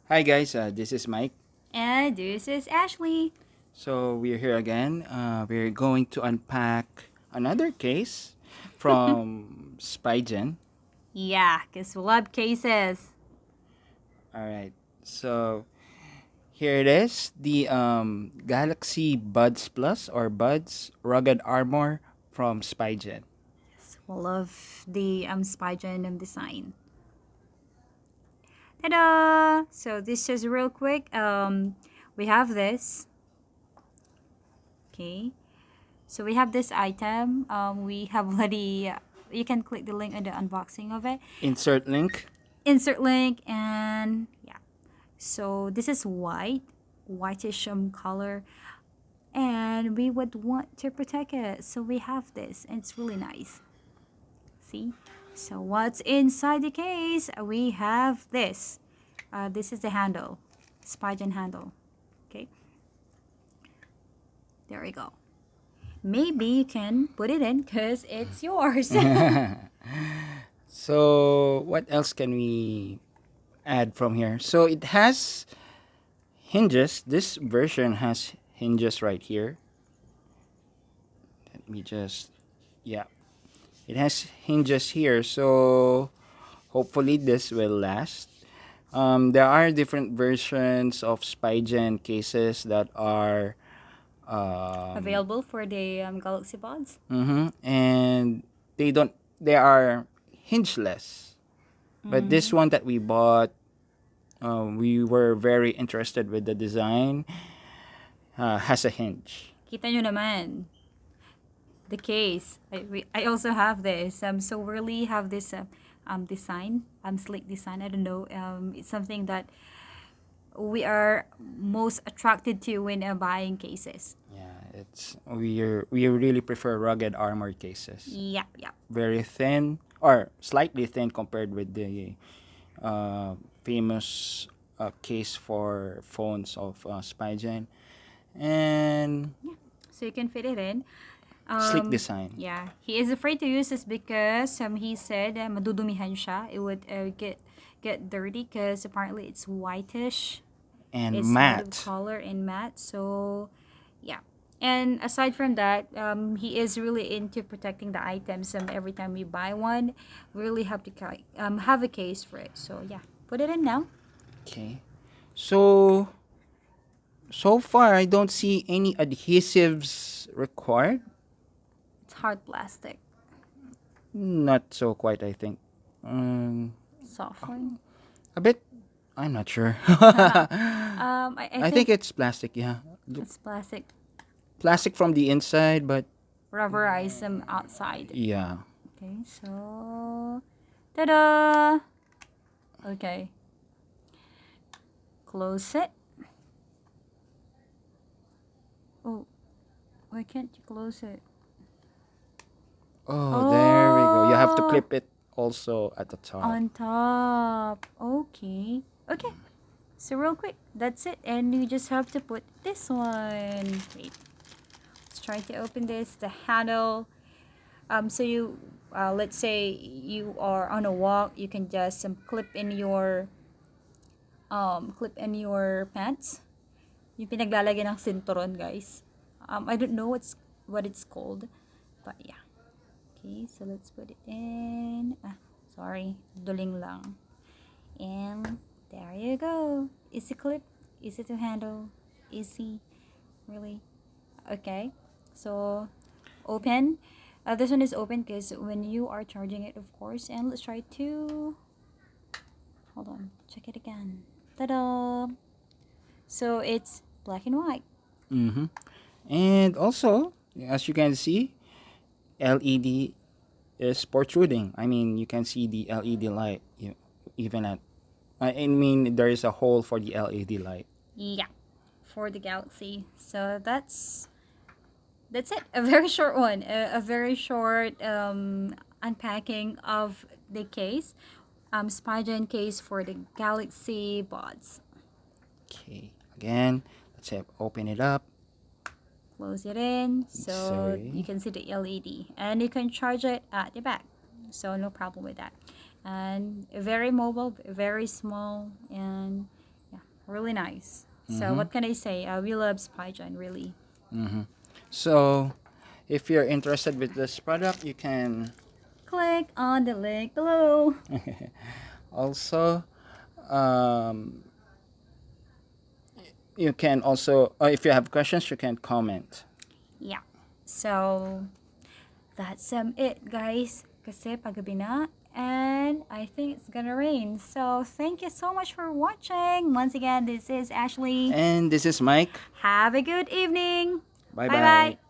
Hi guys, this is Mike. And this is Ashley. So we're here again. We're going to unpack another case from Spigen. Yeah, because we love cases. All right. So here it is, the Galaxy Buds Plus or Buds Rugged Armor from Spigen. We love the Spigen design. Ta-da! So this is real quick. We have this. Okay. So we have this item. We have already. You can click the link on the unboxing of it. Insert link. Insert link and yeah. So this is whitish color, and we would want to protect it. So we have this, and it's really nice. See? So what's inside the case? We have this. This is the handle, Spigen handle. Okay, there we go. Maybe you can put it in because it's yours. So what else can we add from here? So it has hinges. This version has hinges right here. Let me just, yeah. It has hinges here, so hopefully this will last. There are different versions of Spigen cases that are Available for the Galaxy Buds. and they are hingeless. But this one that we bought, we were very interested with the design. Has a hinge. Kita nyo naman the case. I also have this. So really have this design, sleek design. I don't know. It's something that we are most attracted to when buying cases. Yeah, we really prefer rugged armor cases. Yeah, yeah. Very thin or slightly thin compared with the famous case for phones of Spigen, and So you can fit it in. sleek design. Yeah, he is afraid to use this because he said madudumihan siya. It would get dirty because apparently it's whitish. And It's olive matte. color and matte. So yeah. And aside from that, he is really into protecting the items. Every time we buy one, we really have to have a case for it. So yeah, put it in now. Okay. So far I don't see any adhesives required. It's hard plastic, Not so quite, I think. soft one. A bit. I'm not sure. I I think it's plastic. Yeah, it's plastic, plastic from the inside, but rubberized outside. yeah. Okay, so ta-da! Okay, close it. Oh, why can't you close it? Oh, there we go. You have to Oh, clip it also at the top. on top. Okay. Okay. So real quick, that's it. And you just have to put this one. Wait. Let's try to open this. The handle. So you, let's say you are on a walk, you can just clip in your pants. Yung pinaglalagyan ng sinturon, guys. I don't know what it's called, but yeah. Okay, so let's put it in. Sorry, duling lang. And there you go. Easy clip, easy to handle, easy, really. Okay, so open. This one is open because when you are charging it, of course. And let's try to. Hold on, check it again. Ta-da! So it's black and white. Mm-hmm. And also, as you can see, LED is protruding. I mean, you can see the LED light. Even at, I mean, there is a hole for the LED light. Yeah, for the Galaxy. So that's it. A very short one. A very short unpacking of the case. Spigen case for the Galaxy Buds. Okay. Again, let's have open it up. Close it in so Sorry. you can see the LED, and you can charge it at the back. So no problem with that. And very mobile, very small, and yeah, Really nice. So what can I say? We love Spigen, really. So, if you're interested with this product, you can Click on the link below. also you can also if you have questions, you can comment. Yeah. So that's it, guys. Kasi paggabi na, and I think it's gonna rain. So thank you so much for watching. Once again, this is Ashley. And this is Mike. Have a good evening. Bye Bye bye. bye.